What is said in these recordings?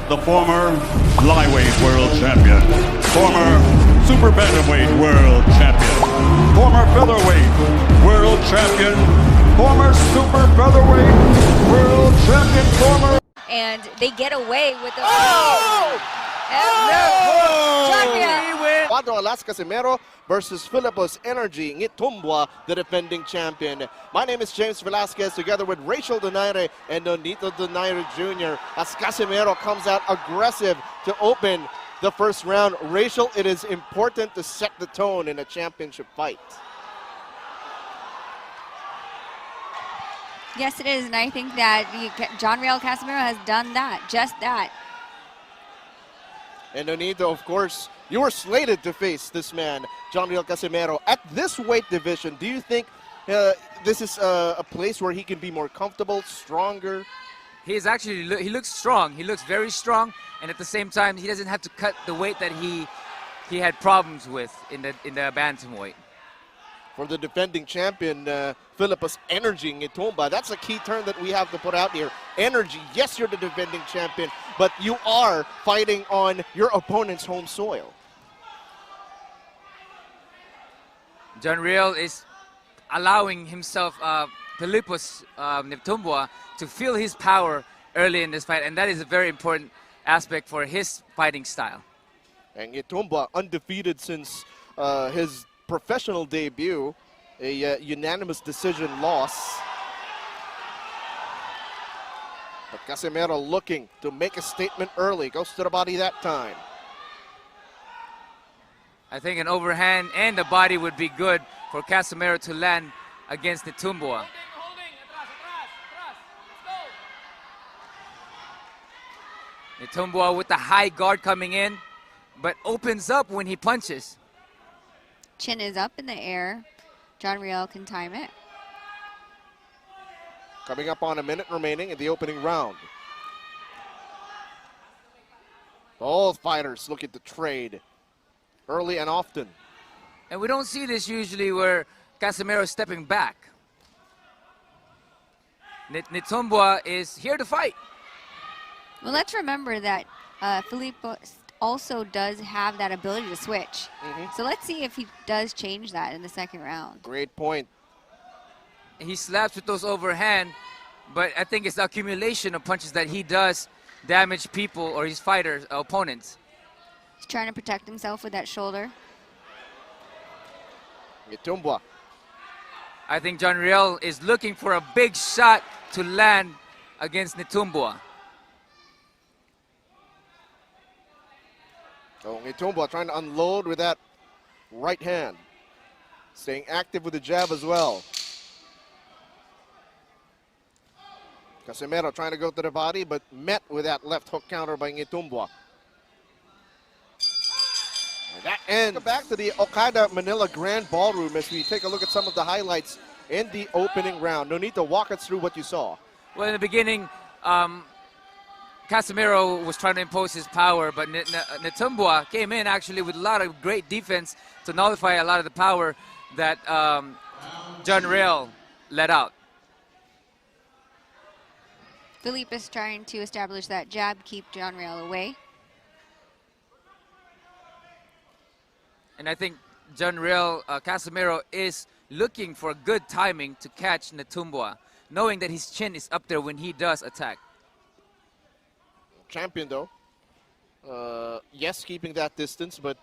the former flyweight world champion, former super bantamweight world champion, former featherweight world champion, former super featherweight world champion, former... And they get away with the... Oh! John Alas Casimero versus Philippos Energy Nghitummbwa, the defending champion. My name is James Velasquez, together with Rachel Donaire and Nonito Donaire Jr. As Casimero comes out aggressive to open the first round. Rachel, it is important to set the tone in a championship fight. Yes, it is, and I think that John Riel Casimero has done that, just that. And Nonito, of course, you were slated to face this man, John Riel Casimero. At this weight division, do you think this is a place where he can be more comfortable, stronger? He looks strong. He looks very strong, and at the same time, he doesn't have to cut the weight that he had problems with in the bantamweight. For the defending champion, Philippos Energy Nghitummbwa. That's a key term that we have to put out here. Energy. Yes, you're the defending champion, but you are fighting on your opponent's home soil. John Riel is allowing himself, Philippos Nghitummbwa, to feel his power early in this fight, and that is a very important aspect for his fighting style. And Nghitummbwa undefeated since his professional debut, a unanimous decision loss. But Casimero looking to make a statement early, goes to the body that time. I think an overhand and the body would be good for Casimero to land against Nghitummbwa. Nghitummbwa with the high guard coming in, but opens up when he punches. Chin is up in the air. John Riel can time it. Coming up on a minute remaining in the opening round. Both fighters looking to trade early and often. And we don't see this usually where Casimero is stepping back. Nghitummbwa is here to fight. Well, let's remember that Philippos also does have that ability to switch. So let's see if he does change that in the second round. Great point. He slaps with those overhand, but I think it's the accumulation of punches that he does damage people or his fighters, opponents. He's trying to protect himself with that shoulder. Nghitummbwa. I think John Riel is looking for a big shot to land against Nghitummbwa. So Nghitummbwa trying to unload with that right hand. Staying active with the jab as well. Casimero trying to go to the body, but met with that left hook counter by Nghitummbwa. And that ends. Back to the Okada Manila Grand Ballroom as we take a look at some of the highlights in the opening round. Nonito, walk us through what you saw. Well, in the beginning, Casimero was trying to impose his power, but Nghitummbwa came in actually with a lot of great defense to nullify a lot of the power that John Riel let out. Philippe is trying to establish that jab, keep John Riel away. And I think John Riel, Casimero is looking for good timing to catch Nghitummbwa, knowing that his chin is up there when he does attack. Champion though, yes, keeping that distance, but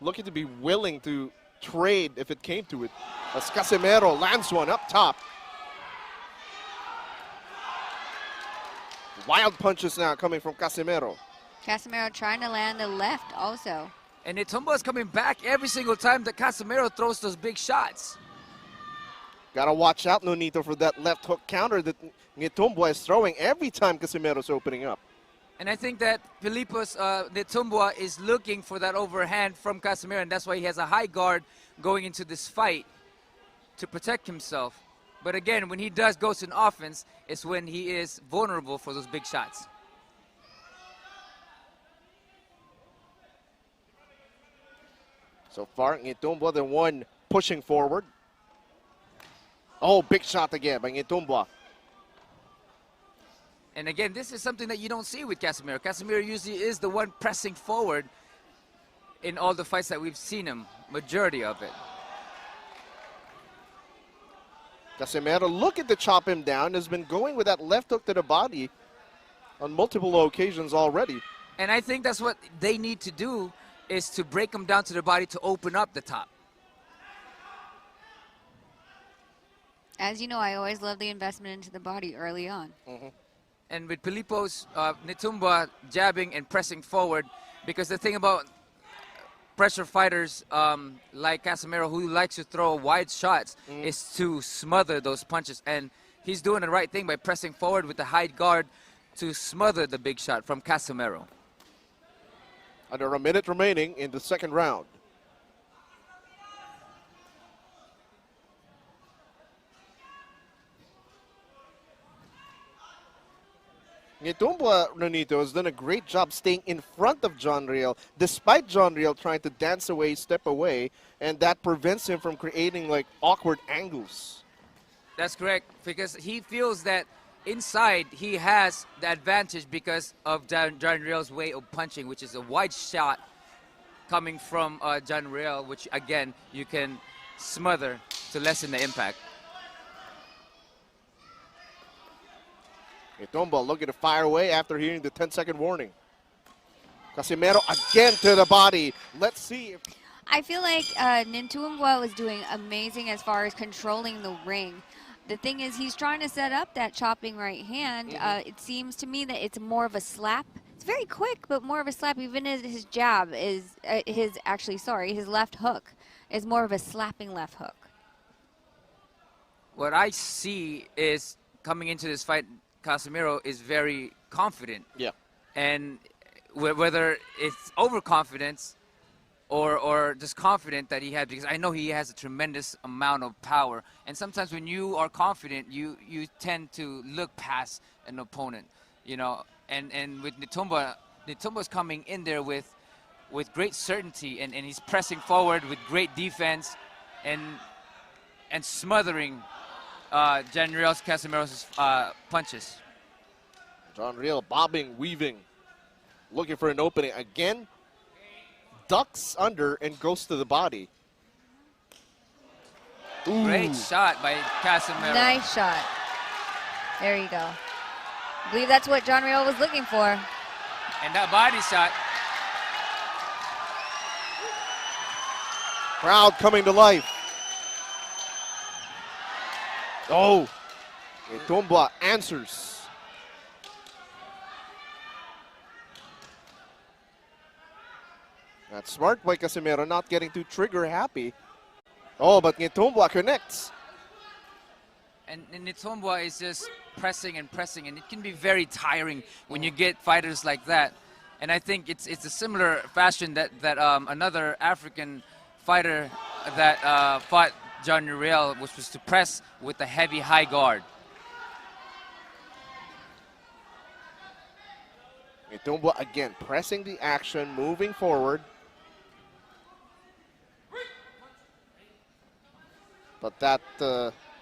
looking to be willing to trade if it came to it. As Casimero lands one up top. Wild punches now coming from Casimero. Casimero trying to land the left also. And Nghitummbwa is coming back every single time that Casimero throws those big shots. Gotta watch out, Nonito, for that left hook counter that Nghitummbwa is throwing every time Casimero's opening up. And I think that Philippos Nghitummbwa is looking for that overhand from Casimero, and that's why he has a high guard going into this fight to protect himself. But again, when he does go to an offense, it's when he is vulnerable for those big shots. So far, Nghitummbwa the one pushing forward. Oh, big shot again by Nghitummbwa. And again, this is something that you don't see with Casimero. Casimero usually is the one pressing forward in all the fights that we've seen him, majority of it. Casimero looking to chop him down, has been going with that left hook to the body on multiple occasions already. And I think that's what they need to do, is to break him down to the body to open up the top. As you know, I always love the investment into the body early on. And with Filippo's Ngitumbwa jabbing and pressing forward, because the thing about pressure fighters like Casimero, who likes to throw wide shots, is to smother those punches. And he's doing the right thing by pressing forward with the high guard to smother the big shot from Casimero. Under a minute remaining in the second round. Ngitumbwa, Nonito, has done a great job staying in front of John Riel, despite John Riel trying to dance away, step away, and that prevents him from creating like awkward angles. That's correct, because he feels that inside he has the advantage because of John Riel's way of punching, which is a wide shot coming from John Riel, which again you can smother to lessen the impact. Ngitumbwa looking to fire away after hearing the 10-second warning. Casimero again to the body. Let's see if... I feel like Ngitumbwa was doing amazing as far as controlling the ring. The thing is, he's trying to set up that chopping right hand. It seems to me that it's more of a slap. It's very quick, but more of a slap. Even as his jab is, his left hook is more of a slapping left hook. What I see is, coming into this fight, Casimero is very confident. Yeah. And whether it's overconfidence or just confident that he had, because I know he has a tremendous amount of power. And sometimes when you are confident, you tend to look past an opponent, you know. And with Ngitumbwa's coming in there with great certainty, and he's pressing forward with great defense and smothering John Riel's Casimero's punches. John Riel bobbing, weaving, looking for an opening again. Ducks under and goes to the body. Ooh. Great shot by Casimero. Nice shot. There you go. I believe that's what John Riel was looking for. And that body shot. Crowd coming to life. Oh, Ngitumbwa answers. That's smart by Casimero, not getting too trigger happy. Oh, but Ngitumbwa connects. And Ngitumbwa is just pressing and pressing, and it can be very tiring when you get fighters like that. And I think it's a similar fashion that another African fighter that fought John Riel, which was to press with a heavy high guard. Ngitumbwa again pressing the action, moving forward. But that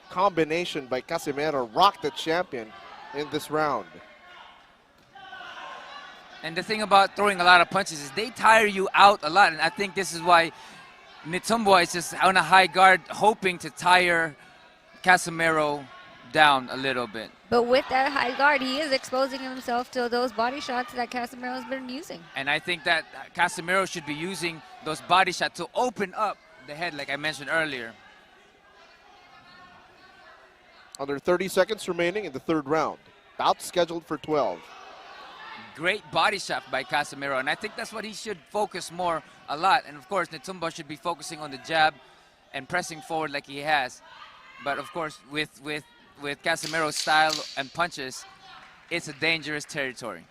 combination by Casimero rocked the champion in this round. And the thing about throwing a lot of punches is they tire you out a lot, and I think this is why Ngitumbwa is just on a high guard, hoping to tire Casimero down a little bit. But with that high guard, he is exposing himself to those body shots that Casimero's been using. And I think that Casimero should be using those body shots to open up the head, like I mentioned earlier. Under 30 seconds remaining in the third round. Bout scheduled for 12. Great body shot by Casimero, and I think that's what he should focus more a lot. And of course, Ngitumbwa should be focusing on the jab and pressing forward like he has. But of course, with Casimero's style and punches, it's a dangerous territory.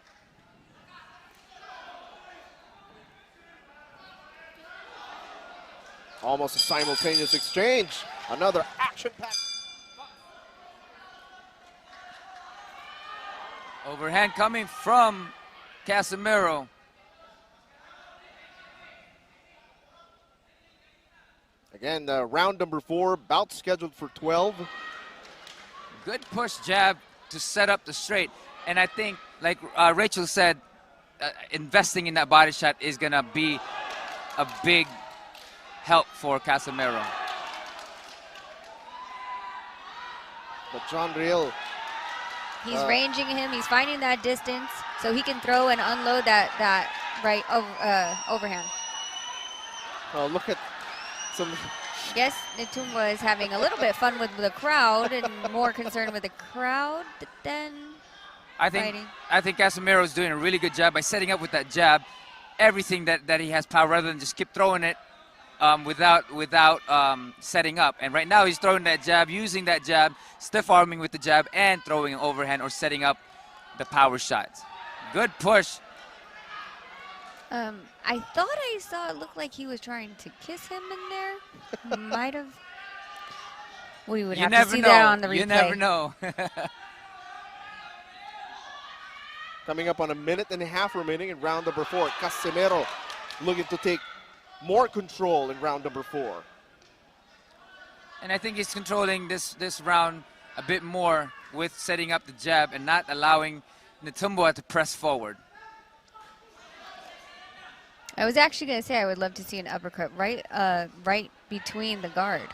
Almost a simultaneous exchange. Another action-packed. Overhand coming from Casimero. Again, round number 4, bout scheduled for 12. Good push jab to set up the straight. And I think, like Rachel said, investing in that body shot is going to be a big help for Casimero. But John Riel, He's ranging him. He's finding that distance so he can throw and unload that right overhand. oh, look at some. Yes, Nitumbwa is having a little bit fun with the crowd and more concerned with the crowd than fighting. I think Casimero is doing a really good job by setting up with that jab, everything that he has power, rather than just keep throwing it without setting up. And right now he's throwing that jab, using that jab, stiff arming with the jab, and throwing an overhand or setting up the power shots. Good push. I thought I saw it look like he was trying to kiss him in there. Might have. We would have to see that on the replay. You never know. Coming up on a minute and a half remaining in round number 4. Casimero looking to take more control in round number 4. And I think he's controlling this round a bit more with setting up the jab and not allowing Nitumbwa to press forward. I was actually going to say I would love to see an uppercut right between the guard.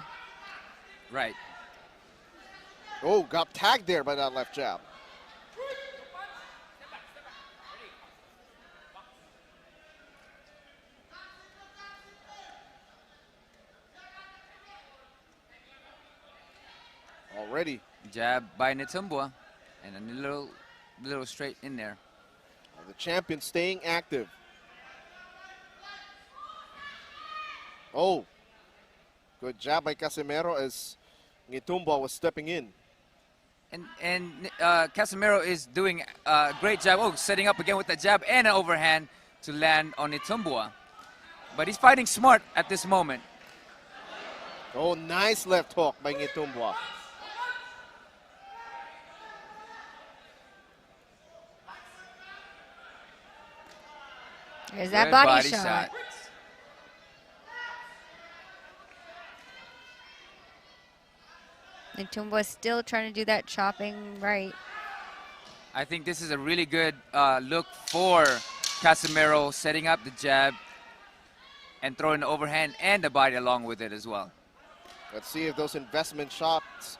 Right. Oh, got tagged there by that left jab. Already. Jab by Nitumbwa and a little straight in there. The champion staying active. Oh, good jab by Casimero as Ngitumbwa was stepping in. And Casimero is doing a great job. Oh, setting up again with the jab and an overhand to land on Ngitumbwa. But he's fighting smart at this moment. Oh, nice left hook by Ngitumbwa. There's that Good body shot. Ngitumbwa still trying to do that chopping right. I think this is a really good look for Casimero, setting up the jab and throwing the overhand and the body along with it as well. Let's see if those investment shots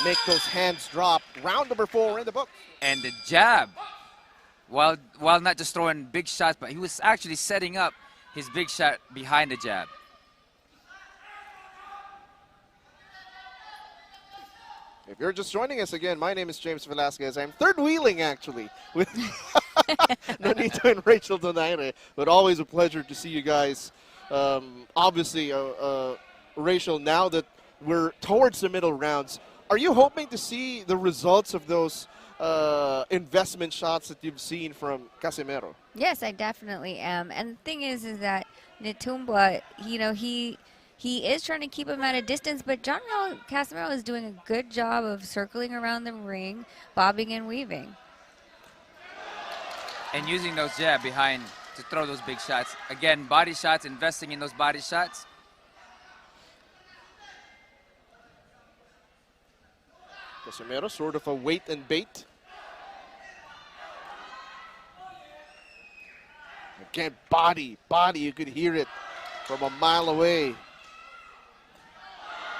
make those hands drop. Round number 4 in the book. And the jab, while not just throwing big shots, but he was actually setting up his big shot behind the jab. If you're just joining us again, my name is James Velasquez. I'm third wheeling actually with Nonito and Rachel Donaire, but always a pleasure to see you guys. Obviously, Rachel, now that we're towards the middle rounds, are you hoping to see the results of those investment shots that you've seen from Casimero? Yes, I definitely am. And the thing is that Ngitumbwa, he is trying to keep him at a distance, but Casimero is doing a good job of circling around the ring, bobbing and weaving. And using those jab behind to throw those big shots. Again, body shots, investing in those body shots. Casimero, sort of a wait and bait. Again, body, you could hear it from a mile away.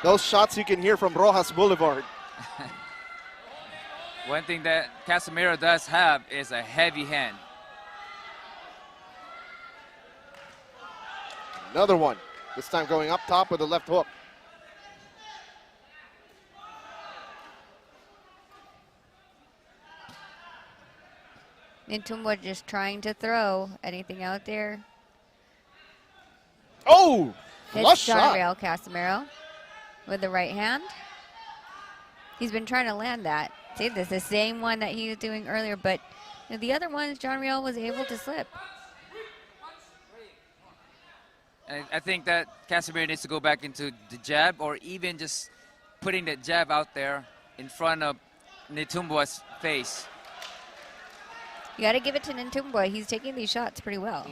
Those shots you can hear from Rojas Boulevard. One thing that Casimero does have is a heavy hand. Another one, this time going up top with a left hook. Ngitumbwa just trying to throw anything out there. Oh, flush It's shot. John Casimero with the right hand. He's been trying to land that. See, this is the same one that he was doing earlier, but the other ones, John Riel was able to slip. And I think that Casimero needs to go back into the jab, or even just putting that jab out there in front of Ngitumbwa's face. You got to give it to Ngitumbwa. He's taking these shots pretty well.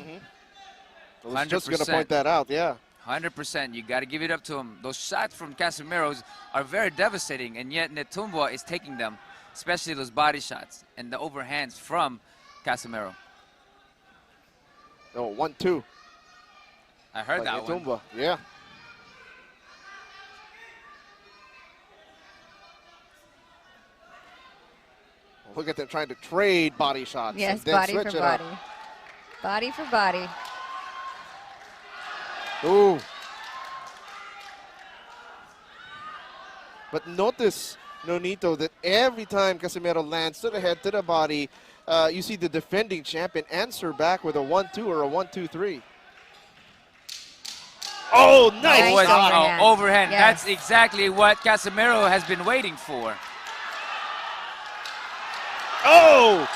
I was just going to point that out, yeah. 100%. You got to give it up to him. Those shots from Casimero are very devastating, and yet Ngitumbwa is taking them especially those body shots and the overhands from Casimero. Oh, 1-2. I heard by that one. Nghitumba. Yeah. Look at them trying to trade body shots. Yes, and then body switch for it up. body. Body for body. Ooh. But notice, Nonito, that every time Casimero lands to the head, to the body, you see the defending champion answer back with a 1-2 or a 1-2-3. Oh, nice Nice shot. overhand. Overhand. Yes. That's exactly what Casimero has been waiting for. Oh!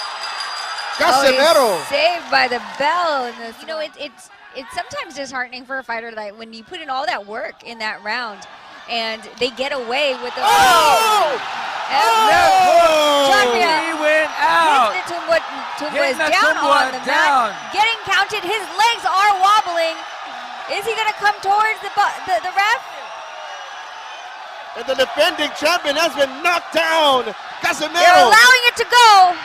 Casimero! he's saved by the bell. In this, you know, it's sometimes disheartening for a fighter that when you put in all that work in that round and they get away with the. Oh! John Riel He went out. hits Nghitumba is Hit down Nghitumba on the down. mat, getting counted. His legs are wobbling. Is he going to come towards the ref? And the defending champion has been knocked down. They're Casimero! allowing it to go.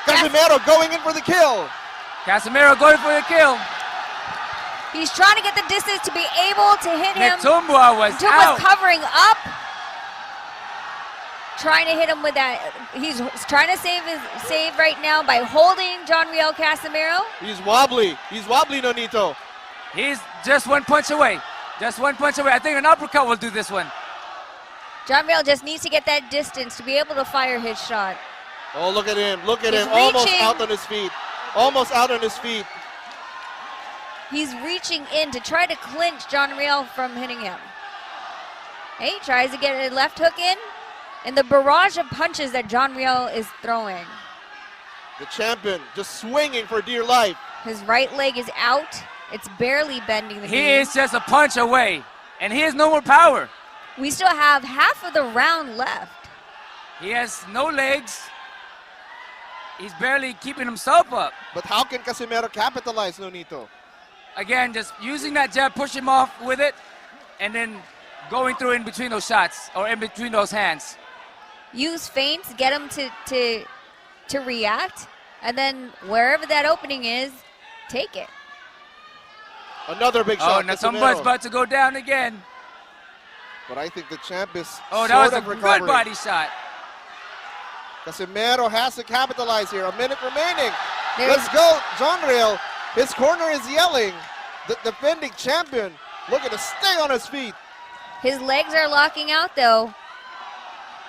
Casimero going in for the kill. Casimero going for the kill. He's trying to get the distance to be able to hit him. Nghitumba was out. Nghitumba's covering up. Trying to hit him with that. He's trying to save right now by holding John Riel Casimero. He's wobbly. He's wobbly, Nonito. He's just one punch away. Just one punch away. I think an uppercut will do this one. John Riel just needs to get that distance to be able to fire his shot. Oh, look at him. Look at He's him. Almost reaching. out on his feet. Almost out on his feet. He's reaching in to try to clinch John Riel from hitting him. Hey, he tries to get a left hook in. And the barrage of punches that John Riel is throwing. The champion just swinging for dear life. His right leg is out. It's barely bending the He knee. is just a punch away. And he has no more power. We still have half of the round left. He has no legs. He's barely keeping himself up. But how can Casimero capitalize, Nonito? Again, just using that jab, push him off with it, and then going through in between those shots or in between those hands. Use feints, get him to react, and then wherever that opening is, take it. Another big Oh, shot. Nghitumba's Casimero. about to go down again. But I think the champ is Oh, that sort was a of good recovering. body shot. Casimero has to capitalize here. A minute remaining. There's- Let's go, John Riel. His corner is yelling. The defending champion looking to stay on his feet. His legs are locking out though.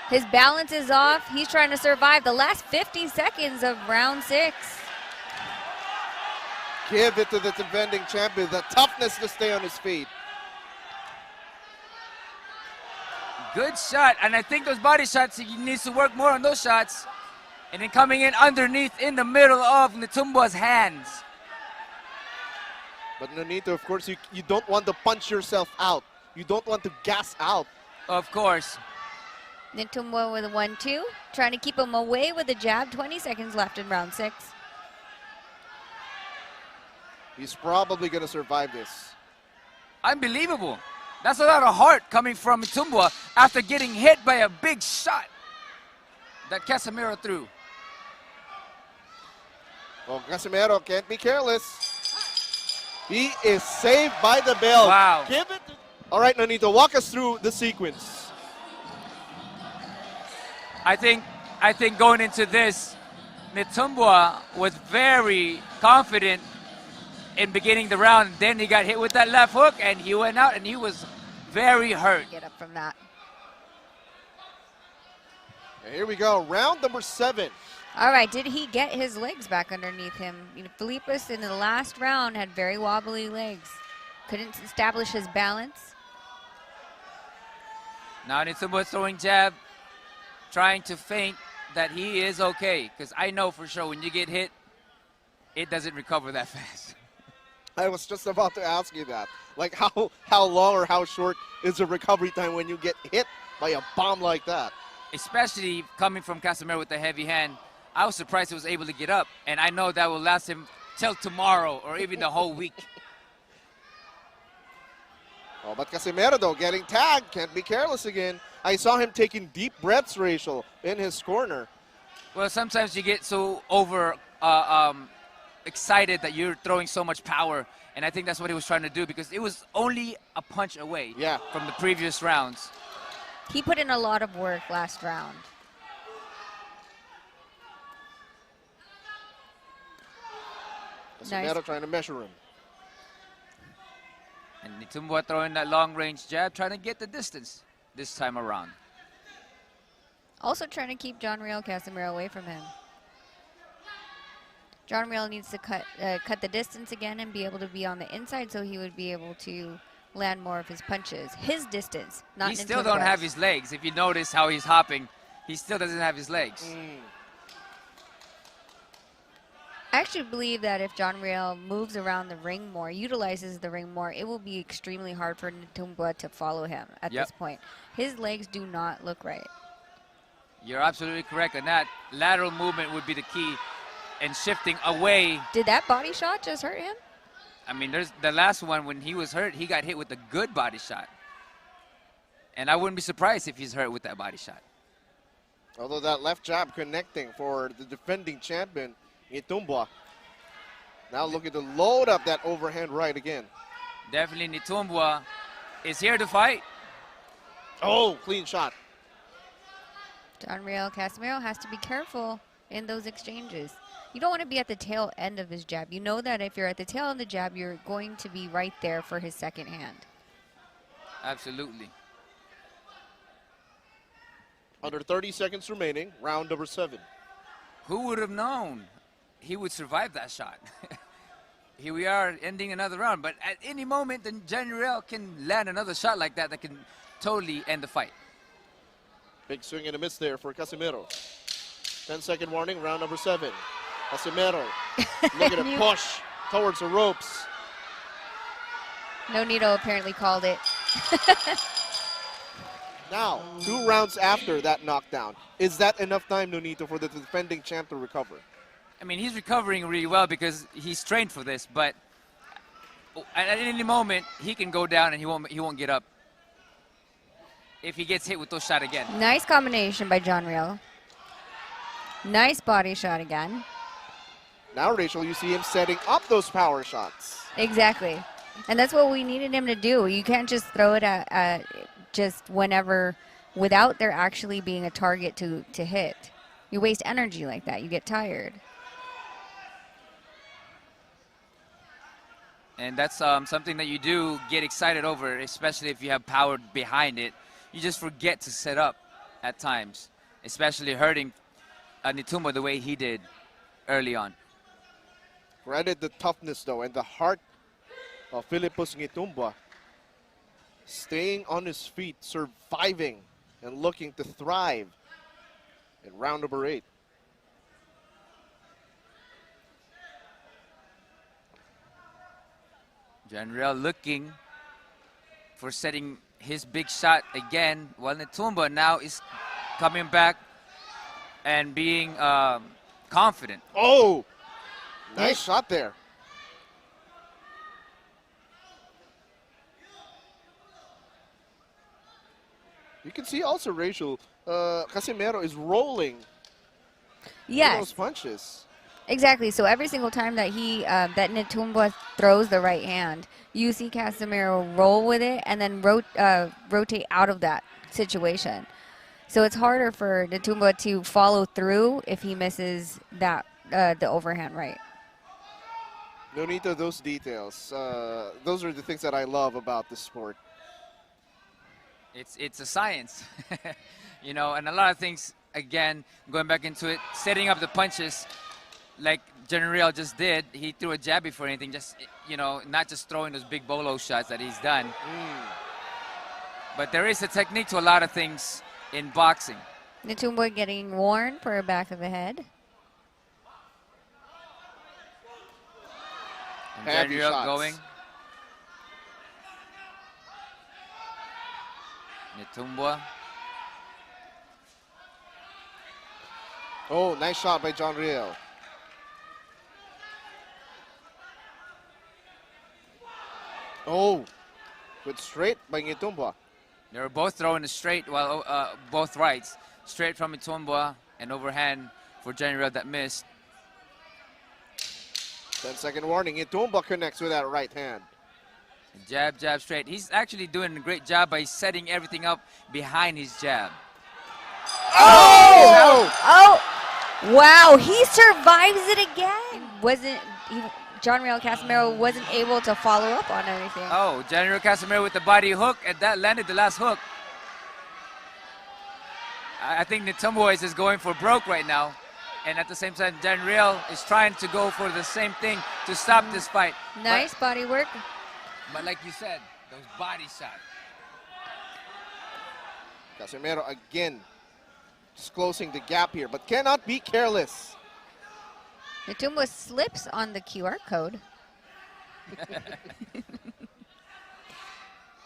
His balance is off. He's trying to survive the last 50 seconds of round 6. Give it to the defending champion, the toughness to stay on his feet. Good shot, and I think those body shots, he needs to work more on those shots. And then coming in underneath in the middle of Nghitumba's hands. But Nonito, of course, you don't want to punch yourself out. You don't want to gas out. Of course. Nghitumba with a 1-2, trying to keep him away with a jab. 20 seconds left in round 6. He's probably going to survive this. Unbelievable. That's a lot of heart coming from Nghitumba after getting hit by a big shot that Casimero threw. Oh, Casimero can't be careless. He is saved by the bell. Wow. Give it to... All right, Nonito, walk us through the sequence. I think going into this, Nghitumba was very confident in beginning the round. Then he got hit with that left hook and he went out and he was very hurt. Get up from that. And here we go, round number 7. All right, did he get his legs back underneath him? You know, Philippus in the last round had very wobbly legs. Couldn't establish his balance. Now Nghitumba throwing jab, trying to feint that he is okay. Because I know for sure when you get hit, it doesn't recover that fast. I was just about to ask you that. Like how long or how short is the recovery time when you get hit by a bomb like that? Especially coming from Casimero with the heavy hand. I was surprised he was able to get up. And I know that will last him till tomorrow or even the whole week. Oh, but Casimero though, getting tagged, can't be careless again. I saw him taking deep breaths, Rachel, in his corner. Well, sometimes you get so excited that you're throwing so much power, and I think that's what he was trying to do because it was only a punch away from the previous rounds. He put in a lot of work last round. Casimero trying to measure him. And Nghitummbwa throwing that long-range jab, trying to get the distance this time around. Also trying to keep John Real Casimero away from him. John Real needs to cut the distance again and be able to be on the inside so he would be able to land more of his punches. His distance, not He still don't have his legs. If you notice how he's hopping, he still doesn't have his legs. I actually believe that if John Real moves around the ring more, utilizes the ring more, it will be extremely hard for Nghitummbwa to follow him at this point. His legs do not look right. You're absolutely correct, and that lateral movement would be the key and shifting away. Did that body shot just hurt him? I mean, there's the last one when he was hurt, he got hit with a good body shot. And I wouldn't be surprised if he's hurt with that body shot. Although that left jab connecting for the defending champion, Nghitummbwa. Now looking to load up that overhand right again. Definitely Nghitummbwa is here to fight. Oh, clean shot. John Real Casimero has to be careful in those exchanges. You don't want to be at the tail end of his jab. You know that if you're at the tail end of the jab, you're going to be right there for his second hand. Absolutely. Under 30 seconds remaining, round number 7. Who would have known he would survive that shot? Here we are ending another round, but at any moment, then John Real can land another shot like that that can totally end the fight. Big swing and a miss there for Casimero. 10-second warning, round number 7. Casimero looking to push towards the ropes. Nonito apparently called it. Now, 2 rounds after that knockdown, is that enough time, Nonito, for the defending champ to recover? I mean, he's recovering really well because he's trained for this, but at any moment, he can go down and he won't get up if he gets hit with those shots again. Nice combination by John Real. Nice body shot again. Now, Rachel, you see him setting up those power shots. Exactly. And that's what we needed him to do. You can't just throw it at just whenever without there actually being a target to hit. You waste energy like that. You get tired. And that's something that you do get excited over, especially if you have power behind it. You just forget to set up at times, especially hurting Nghitummbwa the way he did early on. Granted the toughness, though, and the heart of Philippus Nghitummbwa. Staying on his feet, surviving, and looking to thrive in round number 8. John Real looking for setting his big shot again, while Nghitummbwa now is coming back and being confident. Oh! Nice shot there. You can see also, Rachel, Casimero is rolling those punches. Exactly. So every single time that that Nghitummbwa throws the right hand, you see Casimero roll with it and then rotate out of that situation. So it's harder for Nghitummbwa to follow through if he misses that the overhand right. Nonito, those details. Those are the things that I love about this sport. It's a science, you know, and a lot of things, again, going back into it, setting up the punches like John Real just did. He threw a jab before anything, just, you know, not just throwing those big bolo shots that he's done. But there is a technique to a lot of things in boxing. Nghitummbwa getting worn for a back of the head. And John Real shots. going. Nghitummbwa. Oh, nice shot by John Real. Oh, good straight by Nghitummbwa. They were both throwing it straight, well, both rights. Straight from Nghitumba and overhand for General that missed. 10-second warning. Nghitumba connects with that right hand. Jab, jab, straight. He's actually doing a great job by setting everything up behind his jab. Oh! Oh! Wow, he survives it again. John Real Casimero wasn't able to follow up on anything. Oh, General Casimero with the body hook, and that landed the last hook. I think Nghitumba is just going for broke right now. And at the same time, General is trying to go for the same thing to stop this fight. Nice body work. But like you said, those body shots. Casimero again just closing the gap here, but cannot be careless. Nghitumba slips on the QR code.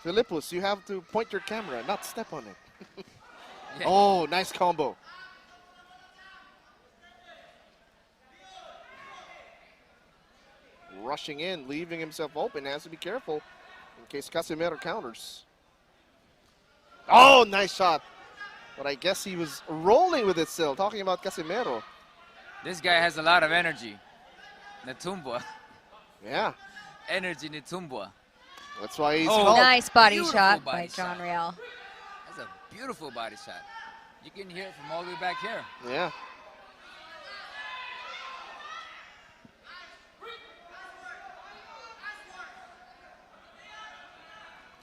Philippus, you have to point your camera, not step on it. Yeah. Oh, nice combo. Rushing in, leaving himself open, has to be careful in case Casimero counters. Oh, nice shot. But I guess he was rolling with it still, talking about Casimero. This guy has a lot of energy. Nghitumba. Yeah, Energy Nghitumba. that's why he's Oh, called. Nice body Beautiful shot body by John shot. Real. That's a beautiful body shot. You can hear it from all the way back here. Yeah.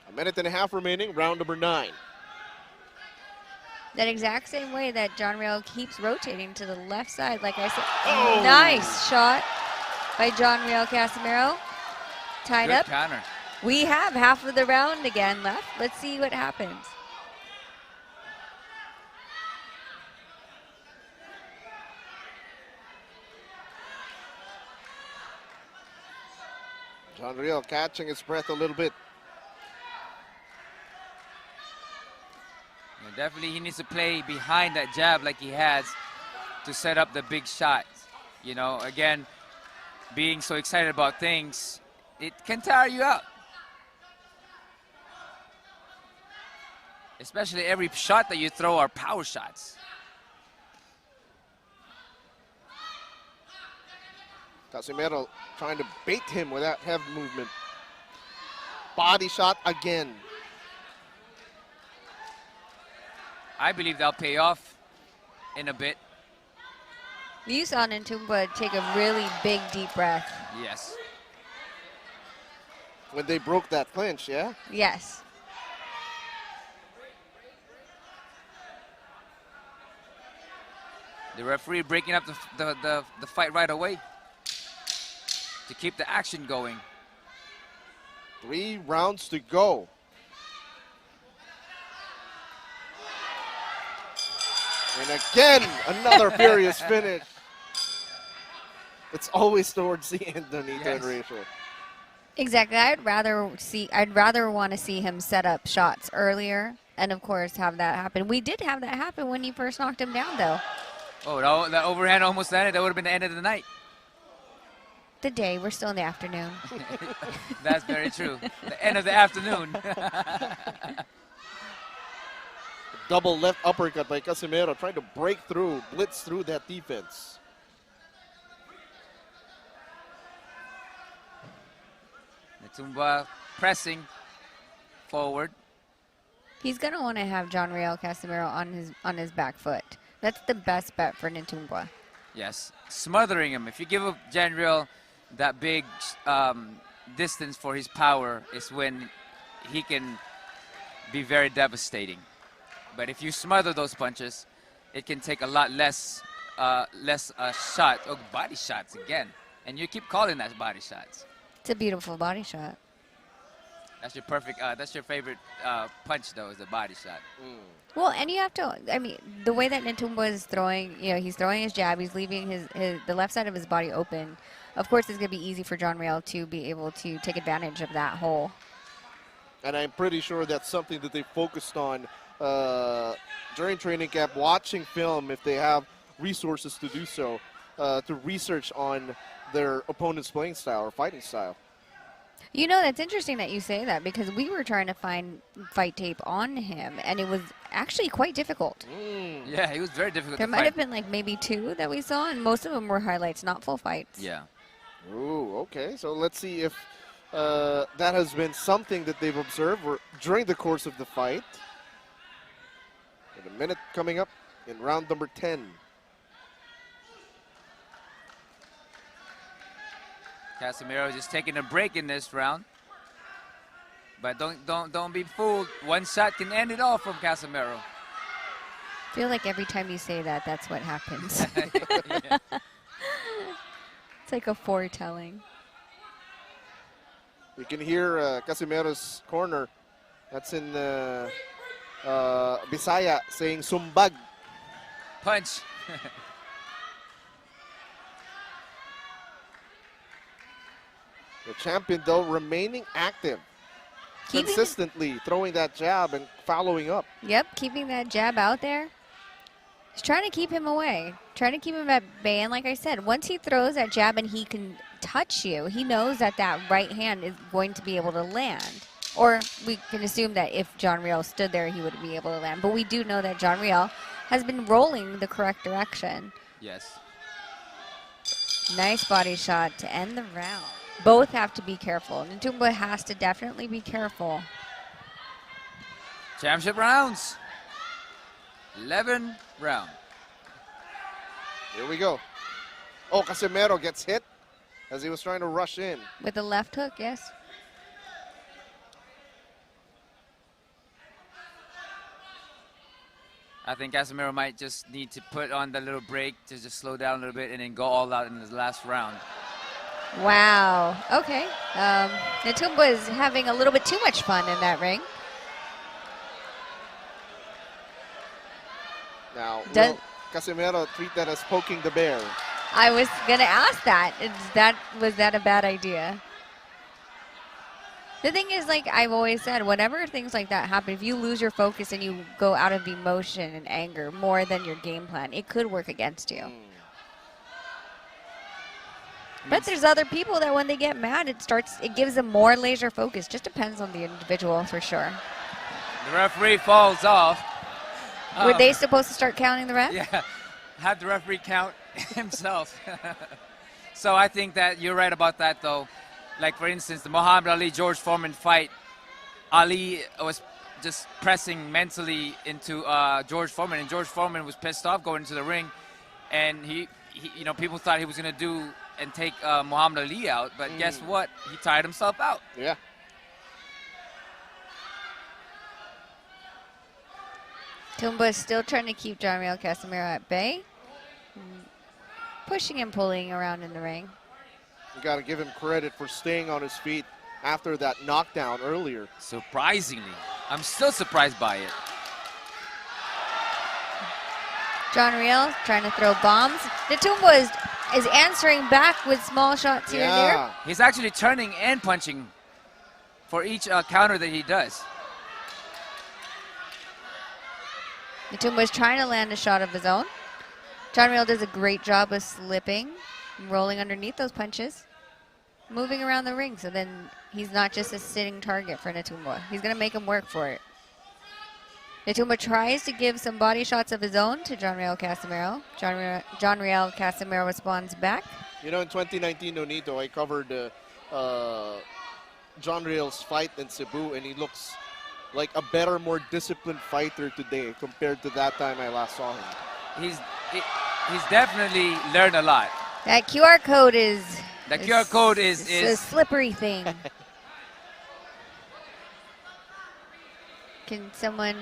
A minute and a half remaining, round number 9. That exact same way that John Real keeps rotating to the left side, like I said. Oh. Nice shot by John Real Casimero. Tied Good up. counter. We have half of the round again left. Let's see what happens. John Real catching his breath a little bit. Yeah, definitely he needs to play behind that jab like he has to set up the big shots. You know, again, being so excited about things, it can tire you out. Especially every shot that you throw are power shots. Casimero trying to bait him with that heavy movement. Body shot again. I believe they'll pay off in a bit. You saw Nghitumba take a really big, deep breath. Yes. When they broke that clinch, yeah? Yes. The referee breaking up the fight right away to keep the action going. 3 rounds to go. And again, another furious finish. It's always towards the end, Donito and Rachel. Exactly. I'd rather want to see him set up shots earlier and of course have that happen. We did have that happen when he first knocked him down though. Oh, that overhand almost landed. That would have been the end of the night. The day, we're still in the afternoon. That's very true. The end of the afternoon. Double left uppercut by Casimero, trying to break through, blitz through that defense. Nghitumba pressing forward. He's gonna want to have John Real Casimero on his back foot. That's the best bet for Nghitumba. Yes, smothering him. If you give up Janriel that big distance for his power is when he can be very devastating. But if you smother those punches, it can take a lot less shot, or body shots again. And you keep calling that body shots. It's a beautiful body shot. That's your perfect, that's your favorite punch though, is the body shot. Well, and you have to, I mean, the way that Nghitumba is throwing, you know, he's throwing his jab, he's leaving the left side of his body open. Of course, it's going to be easy for John Real to be able to take advantage of that hole. And I'm pretty sure that's something that they focused on during training camp, watching film if they have resources to do so, to research on their opponent's playing style or fighting style. You know, that's interesting that you say that because we were trying to find fight tape on him, and it was actually quite difficult. Yeah, he was very difficult There to might fight. have been like maybe 2 that we saw, and most of them were highlights, not full fights. Yeah. Ooh, okay. So let's see if that has been something that they've observed during the course of the fight. In a minute coming up in round number 10. Casimero just taking a break in this round. But don't be fooled. One shot can end it all from Casimero. I feel like every time you say that, that's what happens. Yeah. It's like a foretelling. You can hear Casimero's corner. That's in Bisaya saying sumbag. Punch. The champion, though, remaining active. Keeping- Consistently throwing that jab and following up. Yep, keeping that jab out there. He's trying to keep him away, trying to keep him at bay. And like I said, once he throws that jab and he can touch you, he knows that that right hand is going to be able to land. Or we can assume that if John Riel stood there, he would be able to land. But we do know that John Riel has been rolling the correct direction. Yes. Nice body shot to end the round. Both have to be careful. Nghitumba has to definitely be careful. Championship rounds. 11 round. Here we go. Oh, Casimero gets hit as he was trying to rush in. With a left hook, yes. I think Casimero might just need to put on the little break to just slow down a little bit and then go all out in the last round. Wow. Okay. Nghitumba is having a little bit too much fun in that ring. Now, Does- will Casimero treat that as poking the bear? I was gonna ask that. Was that a bad idea? The thing is, like I've always said, whenever things like that happen, if you lose your focus and you go out of emotion and anger more than your game plan, it could work against you. But there's other people that when they get mad, it gives them more laser focus. Just depends on the individual for sure. The referee falls off. Were they supposed to start counting the ref? Yeah, have the referee count himself. So I think that you're right about that, though. Like, for instance, the Muhammad Ali-George Foreman fight, Ali was just pressing mentally into George Foreman, and George Foreman was pissed off going into the ring, and he you know, people thought he was going to do and take Muhammad Ali out, but guess what? He tired himself out. Yeah. Tumba is still trying to keep John Riel Casimero at bay. Pushing and pulling around in the ring. You got to give him credit for staying on his feet after that knockdown earlier. Surprisingly. I'm still surprised by it. John Riel trying to throw bombs. Nghitumba is answering back with small shots here and there. He's actually turning and punching for each counter that he does. Nghitumba is trying to land a shot of his own. John Riel does a great job of slipping, rolling underneath those punches, moving around the ring, so then he's not just a sitting target for Nghitumba. He's going to make him work for it. Nghitumba tries to give some body shots of his own to John Riel Casimero. John Riel Casimero responds back. You know, in 2019, Nonito, I covered John Riel's fight in Cebu, and he looks like a better, more disciplined fighter today compared to that time I last saw him. He's definitely learned a lot. That QR code is... The QR code is a slippery thing. Can someone...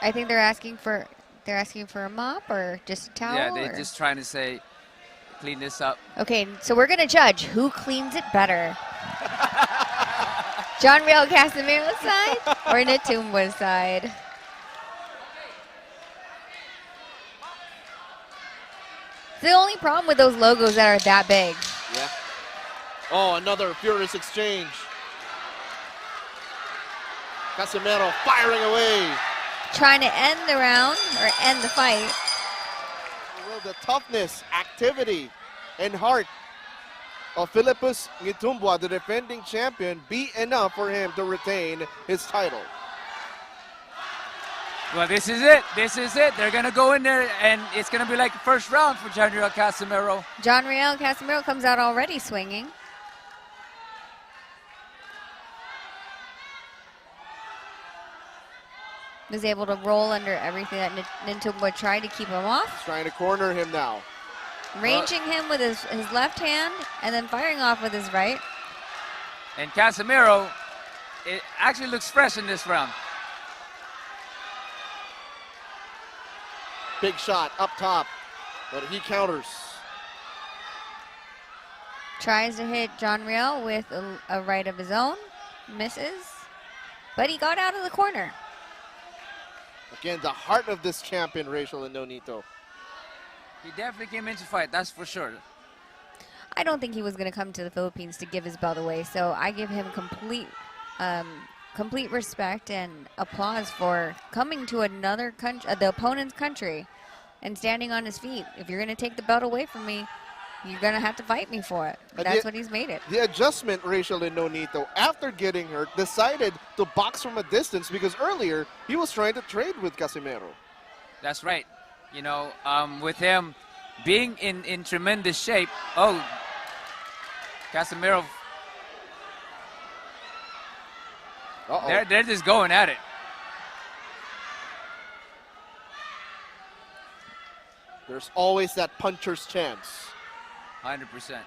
I think they're asking for a mop or just a towel? Yeah, they're just trying to say, clean this up. Okay, so we're going to judge who cleans it better. John Riel Casimero's side or Nghitumba's side? The only problem with those logos that are that big. Yeah. Oh, another furious exchange. Casimero firing away. Trying to end the round or end the fight. Well, the toughness, activity, and heart of Philippus Ngitumbwa, the defending champion, be enough for him to retain his title? Well, this is it. This is it. They're going to go in there, and it's going to be like the first round for Jonriel Casimero. Jonriel Casimero comes out already swinging. Was able to roll under everything that Ngitumbwa tried to keep him off. He's trying to corner him now. Ranging him with his left hand and then firing off with his right. And Casimero, it actually looks fresh in this round. Big shot up top, but he counters. Tries to hit Jonriel with a right of his own. Misses. But he got out of the corner. Again, the heart of this champion, Rachel and Nonito. He definitely came in to fight, that's for sure. I don't think he was going to come to the Philippines to give his belt away, so I give him complete respect and applause for coming to another country, the opponent's country, and standing on his feet. If you're going to take the belt away from me, you're going to have to fight me for it. That's what he's made it. The adjustment, Rachel and Nonito, after getting hurt, decided to box from a distance because earlier he was trying to trade with Casimero. That's right. You know, with him being in tremendous shape. Oh, Casimero. They're just going at it. There's always that puncher's chance. 100%.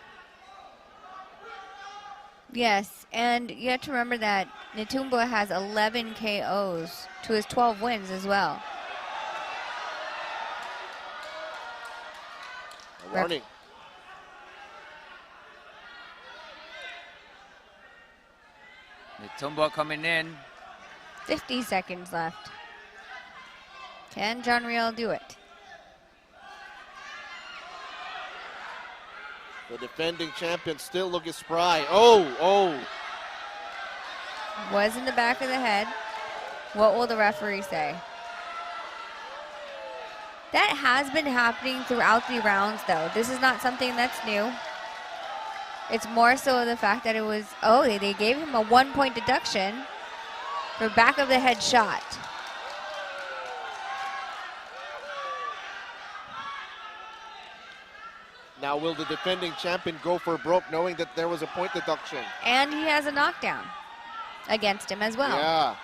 Yes, and you have to remember that Ngitumbwa has 11 KOs to his 12 wins as well. A warning. Ngitumbwa coming in. 50 seconds left. Can Jonriel do it? The defending champion still looking spry. Oh. Was in the back of the head. What will the referee say? That has been happening throughout the rounds, though. This is not something that's new. It's more so the fact that it was, they gave him a 1-point deduction for back of the head shot. Now will the defending champion go for broke knowing that there was a point deduction? And he has a knockdown against him as well. Yeah.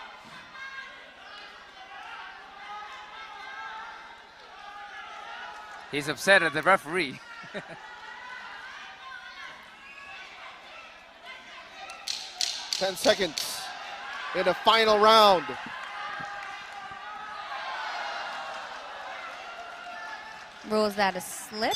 He's upset at the referee. 10 seconds in the final round. Rules that a slip.